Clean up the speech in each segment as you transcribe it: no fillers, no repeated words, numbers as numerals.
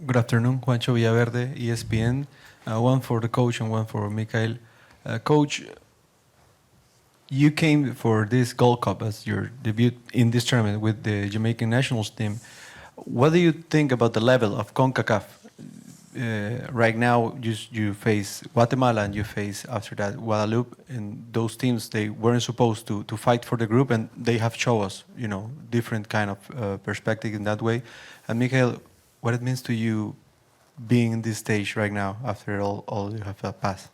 Good afternoon, Juancho Villaverde, ESPN. One for the coach and one for Michail. Coach, you came for this Gold Cup as your debut in this tournament with the Jamaican nationals team. What do you think about the level of CONCACAF? Right now, you face Guatemala and you face, after that, Guadeloupe. And those teams, they weren't supposed to fight for the group, and they have shown us, different kind of perspective in that way. And Michail, what it means to you being in this stage right now after all you have passed?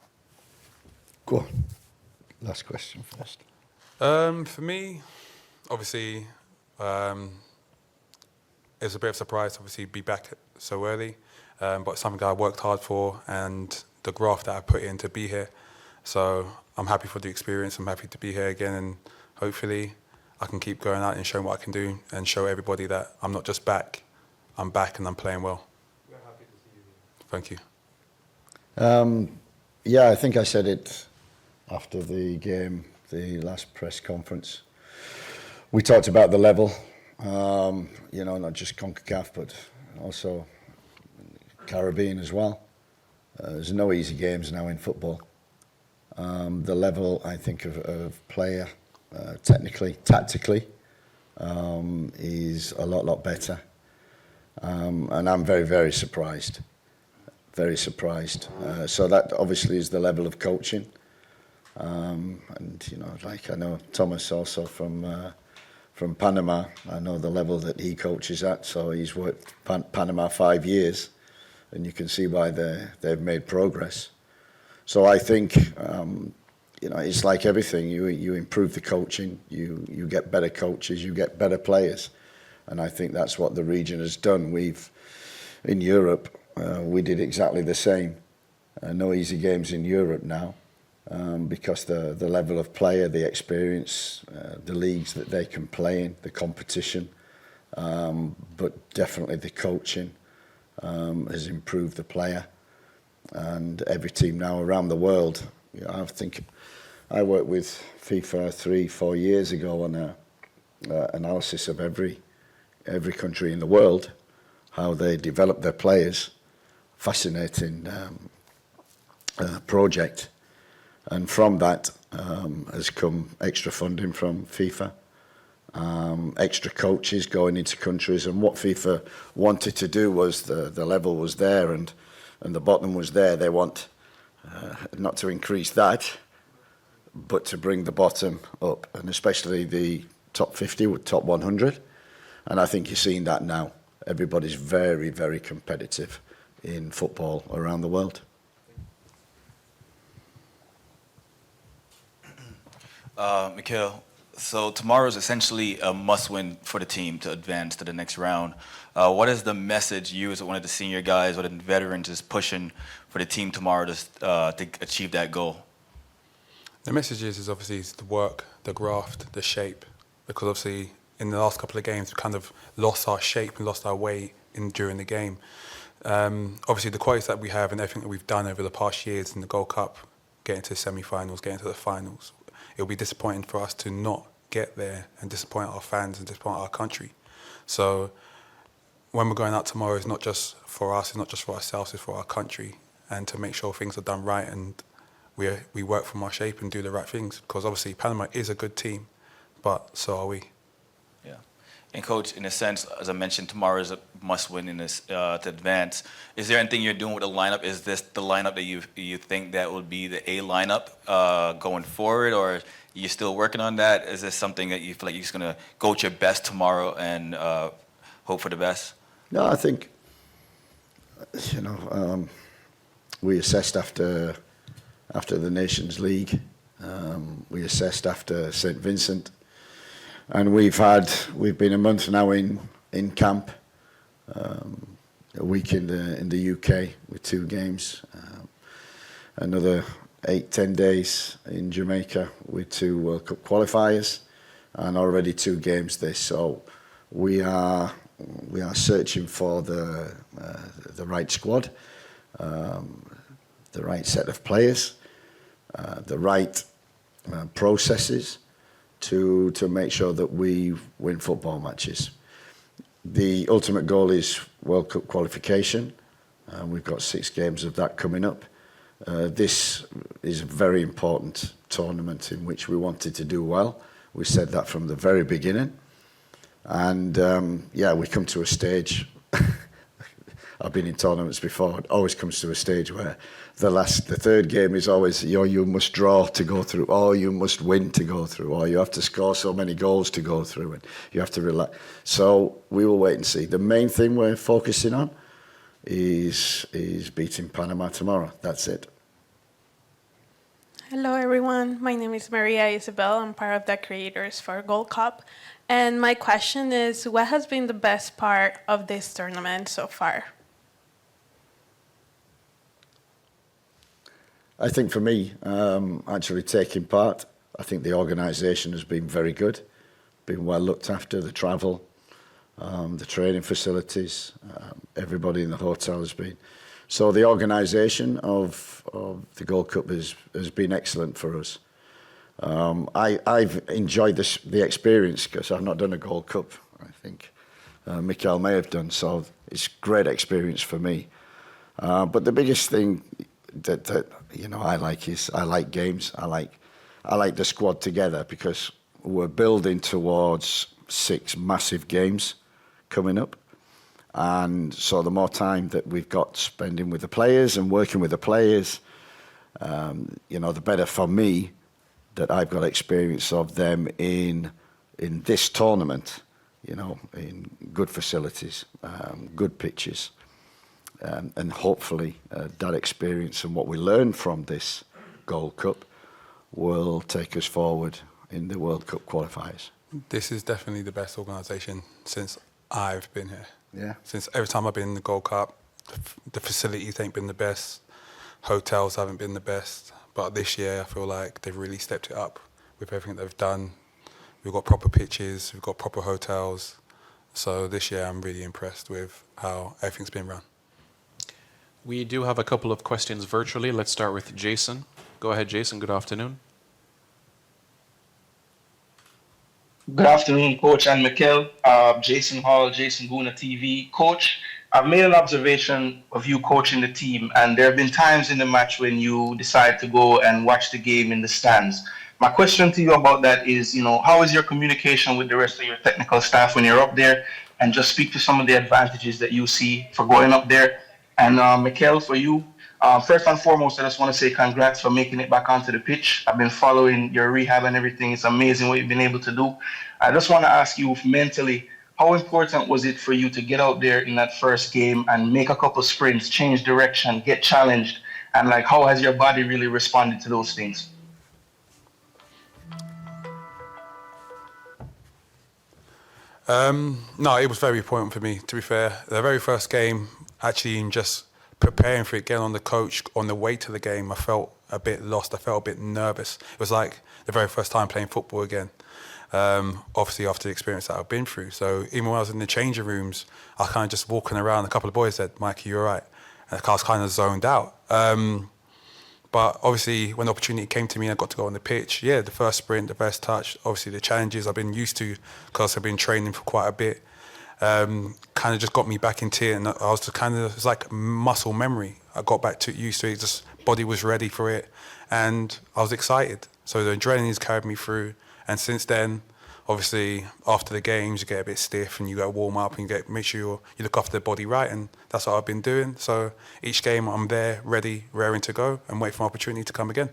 Go on. Last question first. For me, obviously, it's a bit of a surprise to obviously be back so early, but it's something I worked hard for and the graft that I put in to be here. So I'm happy for the experience. I'm happy to be here again, and hopefully I can keep going out and showing what I can do and show everybody that I'm not just back. I'm back and I'm playing well. We're happy to see you. Thank you. Yeah, I think I said it after the game, the last press conference. We talked about the level, not just CONCACAF, but also Caribbean as well. There's no easy games now in football. The level, I think, of player, technically, tactically, is a lot better. And I'm very, very surprised. Very surprised. So that obviously is the level of coaching. And, I know Thomas also from Panama. I know the level that he coaches at. So he's worked Panama 5 years. And you can see why they've made progress. So I think, it's like everything. You improve the coaching. You get better coaches. You get better players. And I think that's what the region has done. In Europe, we did exactly the same. No easy games in Europe now, because the level of player, the experience, the leagues that they can play in, the competition, but definitely the coaching has improved the player. And every team now around the world, I think I worked with FIFA 3-4 years ago on an analysis of every country in the world, how they develop their players. Fascinating project. And from that has come extra funding from FIFA, extra coaches going into countries. And what FIFA wanted to do was the level was there and the bottom was there. They want not to increase that, but to bring the bottom up, and especially the top 50 with top 100. And I think you're seeing that now. Everybody's very, very competitive in football around the world. Michail, so tomorrow is essentially a must-win for the team to advance to the next round. What is the message you, as one of the senior guys or the veterans, is pushing for the team tomorrow to achieve that goal? The message is obviously the work, the graft, the shape, because obviously in the last couple of games, we kind of lost our shape and lost our way during the game. Obviously, the qualities that we have and everything that we've done over the past years in the Gold Cup, getting to the semi-finals, getting to the finals, it'll be disappointing for us to not get there and disappoint our fans and disappoint our country. So when we're going out tomorrow, it's not just for us, it's not just for ourselves, it's for our country, and to make sure things are done right and we work from our shape and do the right things, because obviously Panama is a good team, but so are we. Yeah. And Coach, in a sense, as I mentioned, tomorrow is a must-win in this to advance. Is there anything you're doing with the lineup? Is this the lineup that you think that would be the A lineup going forward, or you're still working on that? Is this something that you feel like you're just going to go at your best tomorrow and hope for the best? No, I think, we assessed after the Nations League. We assessed after St. Vincent. And we've been a month now in camp, a week in the UK with 2 games, another 8-10 days in Jamaica with 2 World Cup qualifiers, and already 2 games this. So we are searching for the right squad, the right set of players, the right processes to make sure that we win football matches. The ultimate goal is World Cup qualification, We've got 6 games of that coming up. This is a very important tournament in which we wanted to do well. We said that from the very beginning. And we come to a stage, I've been in tournaments before, it always comes to a stage where the third game is always, you must draw to go through, or you must win to go through, or you have to score so many goals to go through, and you have to relax. So we will wait and see. The main thing we're focusing on is beating Panama tomorrow. That's it. Hello, everyone. My name is Maria Isabel. I'm part of the creators for Gold Cup. And my question is, what has been the best part of this tournament so far? I think for me, actually taking part, I think the organisation has been very good, been well looked after, the travel, the training facilities, everybody in the hotel has been. So the organisation of the Gold Cup has been excellent for us. I've enjoyed the experience because I've not done a Gold Cup. I think Michail may have done, so it's great experience for me. But the biggest thing that I like is I like games. I like the squad together because we're building towards 6 massive games coming up. And so the more time that we've got spending with the players and working with the players, the better for me that I've got experience of them in this tournament, in good facilities, good pitches, and hopefully that experience and what we learn from this Gold Cup will take us forward in the World Cup qualifiers. This is definitely the best organisation since I've been here. Yeah. Since every time I've been in the Gold Cup, the facilities ain't been the best, hotels haven't been the best, but this year I feel like they've really stepped it up with everything they've done. We've got proper pitches, we've got proper hotels, so this year I'm really impressed with how everything's been run. We do have a couple of questions virtually. Let's start with Jason. Go ahead, Jason. Good afternoon. Good afternoon, Coach and Michail. Jason Hall, Jason Guna TV. Coach, I've made an observation of you coaching the team, and there have been times in the match when you decide to go and watch the game in the stands. My question to you about that is, how is your communication with the rest of your technical staff when you're up there? And just speak to some of the advantages that you see for going up there. And Michail, for you, first and foremost, I just want to say congrats for making it back onto the pitch. I've been following your rehab and everything. It's amazing what you've been able to do. I just want to ask you mentally, how important was it for you to get out there in that first game and make a couple sprints, change direction, get challenged? And how has your body really responded to those things? No, it was very important for me, to be fair. The very first game, actually in just preparing for it, getting on the coach on the way to the game, I felt a bit lost. I felt a bit nervous. It was like the very first time playing football again. Obviously after the experience that I've been through. So even when I was in the changing rooms, I was kind of just walking around. A couple of boys said, "Mike, you all right?" And I was kind of zoned out. But obviously when the opportunity came to me, I got to go on the pitch. Yeah, the first sprint, the first touch, obviously the challenges I've been used to because I've been training for quite a bit. Kind of just got me back into it, and I was just it's like muscle memory. I got back to used to it, just body was ready for it, and I was excited. So the adrenaline's carried me through, and since then, obviously after the games you get a bit stiff and you got to warm up and make sure you look after the body right, and that's what I've been doing. So each game I'm there, ready, raring to go, and wait for an opportunity to come again.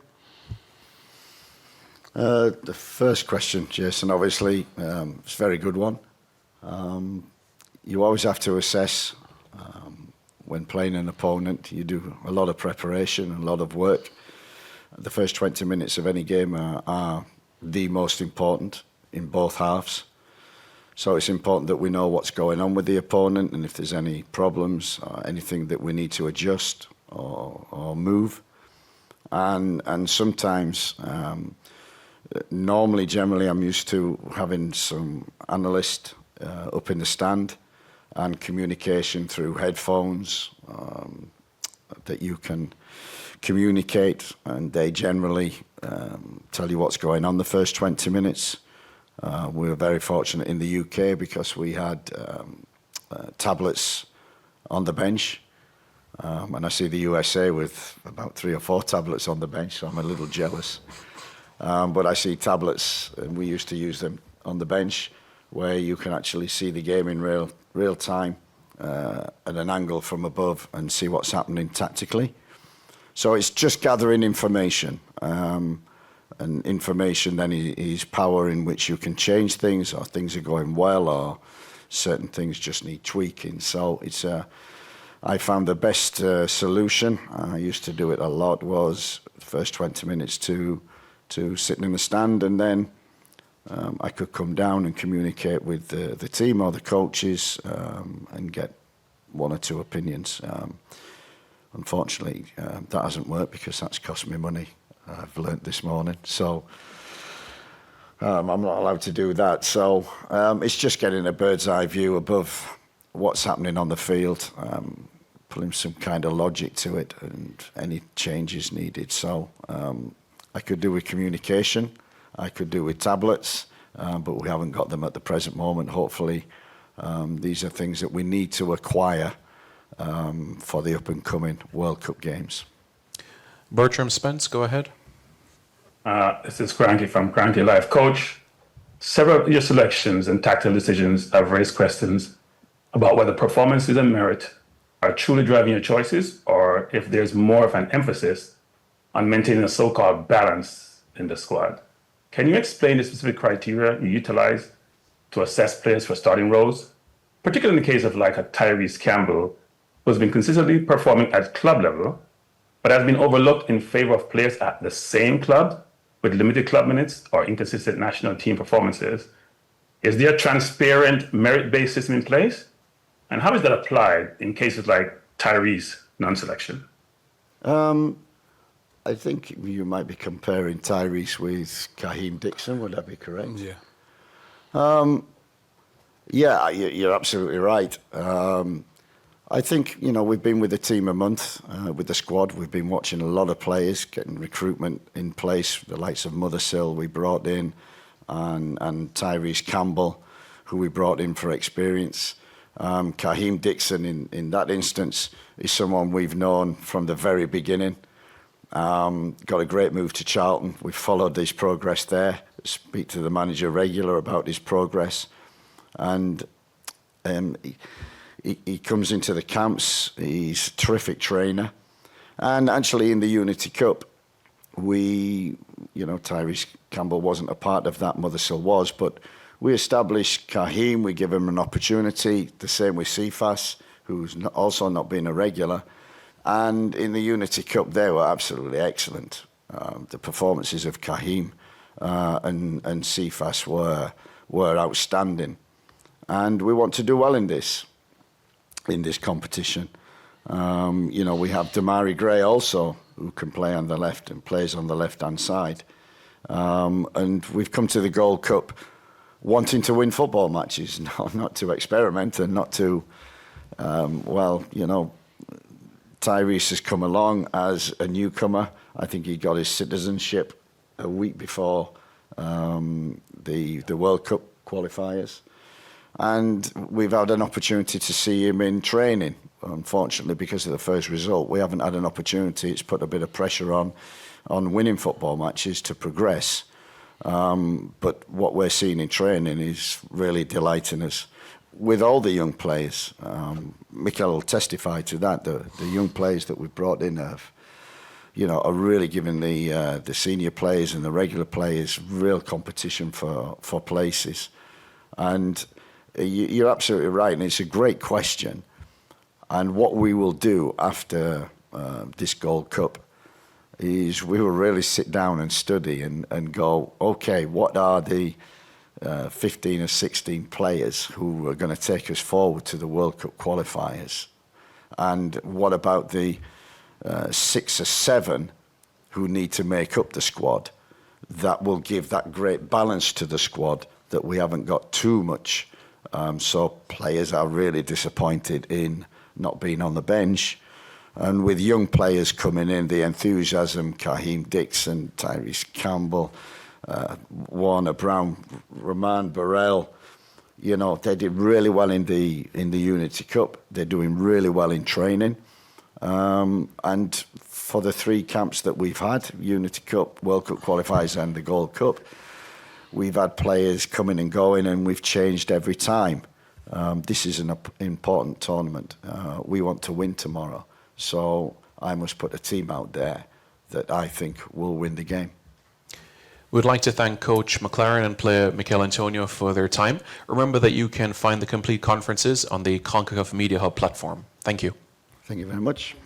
The first question, Jason, obviously, it's a very good one. You always have to assess when playing an opponent. You do a lot of preparation, a lot of work. The first 20 minutes of any game are the most important in both halves. So it's important that we know what's going on with the opponent and if there's any problems or anything that we need to adjust or move. And sometimes, generally I'm used to having some analyst up in the stand and communication through headphones that you can communicate, and they generally tell you what's going on the first 20 minutes. We were very fortunate in the UK because we had tablets on the bench And I see the USA with about 3 or 4 tablets on the bench, so I'm a little jealous. But I see tablets, and we used to use them on the bench, where you can actually see the game in real time at an angle from above and see what's happening tactically. So it's just gathering information. And information then is power in which you can change things, or things are going well, or certain things just need tweaking. So it's I found the best solution. I used to do it a lot, was the first 20 minutes to sitting in the stand, and then I could come down and communicate with the team or the coaches and get 1 or 2 opinions. Unfortunately, that hasn't worked because that's cost me money. I've learnt this morning. So I'm not allowed to do that. So it's just getting a bird's eye view above what's happening on the field, putting some kind of logic to it and any changes needed. So I could do with communication, I could do with tablets, but we haven't got them at the present moment. Hopefully, these are things that we need to acquire for the up-and-coming World Cup games. Bertram Spence, go ahead. This is Cranky from Cranky Life. Coach, several of your selections and tactical decisions have raised questions about whether performances and merit are truly driving your choices, or if there's more of an emphasis on maintaining a so-called balance in the squad. Can you explain the specific criteria you utilize to assess players for starting roles, particularly in the case of like a Tyrese Campbell, who has been consistently performing at club level, but has been overlooked in favor of players at the same club with limited club minutes or inconsistent national team performances? Is there a transparent merit-based system in place? And how is that applied in cases like Tyrese non-selection? I think you might be comparing Tyrese with Kaheem Dixon. Would that be correct? Yeah. Yeah, you're absolutely right. I think, we've been with the team a month, with the squad. We've been watching a lot of players, getting recruitment in place. The likes of Mothersill we brought in, and Tyrese Campbell, who we brought in for experience. Kaheem Dixon, in that instance, is someone we've known from the very beginning. Got a great move to Charlton. We've followed his progress there. Speak to the manager regular about his progress. And he comes into the camps. He's a terrific trainer. And actually in the Unity Cup, Tyrese Campbell wasn't a part of that, Mothersill was, but we established Kaheem, we give him an opportunity, the same with Cephas, who's also not been a regular. And in the Unity Cup, they were absolutely excellent. The performances of Kaheem and Cephas were outstanding. And we want to do well in this competition. We have Damari Gray also, who can play on the left and plays on the left-hand side. And we've come to the Gold Cup wanting to win football matches, not to experiment and not to, Tyrese has come along as a newcomer. I think he got his citizenship a week before the World Cup qualifiers. And we've had an opportunity to see him in training. Unfortunately, because of the first result, we haven't had an opportunity. It's put a bit of pressure on winning football matches to progress. But what we're seeing in training is really delighting us. With all the young players, Michail will testify to that. The young players that we've brought in are really giving the senior players and the regular players real competition for places. And you're absolutely right, and it's a great question. And what we will do after this Gold Cup is we will really sit down and study and go, okay, what are the 15 or 16 players who are going to take us forward to the World Cup qualifiers? And what about the 6 or 7 who need to make up the squad? That will give that great balance to the squad that we haven't got too much. So players are really disappointed in not being on the bench. And with young players coming in, the enthusiasm, Kaheem Dixon, Tyrese Campbell, Warner Brown, Roman Burrell, they did really well in the Unity Cup. They're doing really well in training. And for the 3 camps that we've had, Unity Cup, World Cup qualifiers and the Gold Cup, we've had players coming and going and we've changed every time. This is an important tournament. We want to win tomorrow. So I must put a team out there that I think will win the game. We'd like to thank Coach McClaren and player Michail Antonio for their time. Remember that you can find the complete conferences on the CONCACAF Media Hub platform. Thank you. Thank you very much.